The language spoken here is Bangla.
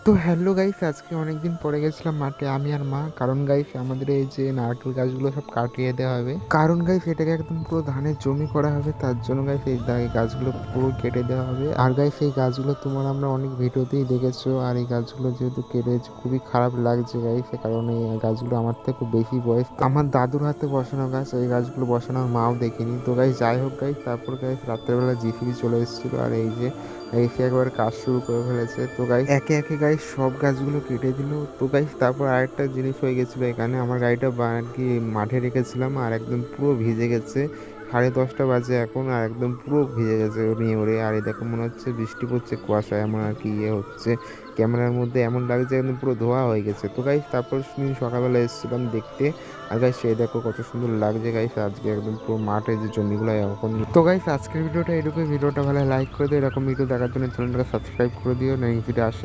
তো হ্যালো গাইস, আজকে অনেকদিন পরে গেছিলাম মাঠে আমি আর মা। কারণ গাইস আমাদের এই যে নারকেল গাছগুলো সব কাটিয়ে দেওয়া হবে। কারণ গাইস এটাকে একদম পুরো ধানের জমি করা হবে, তার জন্য গাইস এই গাছগুলো পুরো কেটে দেওয়া হবে। আর গাইস এই গাছগুলো আমরা অনেক ভিডিওতেই দেখেছো। আর এই গাছগুলো যেহেতু কেটেছে খুবই খারাপ লাগছে গাইস, কারণ এই গাছগুলো আমার থেকে খুব বেশি বয়স, আমার দাদুর হাতে বসানো গাছ। এই গাছগুলো বসানো আমার মাও দেখিনি। তো গাইস যাই হোক গাইস, তারপর গাইস রাত্রেবেলা জিসিবি চলে এসেছিল আর এই যে এসে একবার কাজ শুরু করে ফেলেছে। তো গাইস একে একে গাইস সব গাছগুলো কেটে দিল। তো গাইস তারপর আরেকটা জিনিস হয়ে গেছিলো, এখানে আমার গাড়িটা আর কি মাঠে রেখেছিলাম আর একদম পুরো ভিজে গেছে। 10:30 বাজে এখন, আর একদম পুরো ভিজে গেছে নিয়ে ওরে। আর এই দেখো মনে হচ্ছে বৃষ্টি পড়ছে, কুয়াশা এমন আর কি হচ্ছে। ক্যামেরার মধ্যে এমন লাগছে একদম পুরো ধোয়া হয়ে গেছে। তো গাইস তারপর সকালবেলা এসেছিলাম দেখতে। আর গাইস সেই দেখো কত সুন্দর লাগছে গাইস, আজকে একদম পুরো মাঠে যে জমিগুলো এখন। তো গাইস আজকের ভিডিওটা এটুকুই। ভিডিওটা ভালো লাইক করে দিও, এরকম ভিডিও দেখার জন্য চ্যানেলটাকে সাবস্ক্রাইব করে দিও। নেক্সট ভিডিও আসে।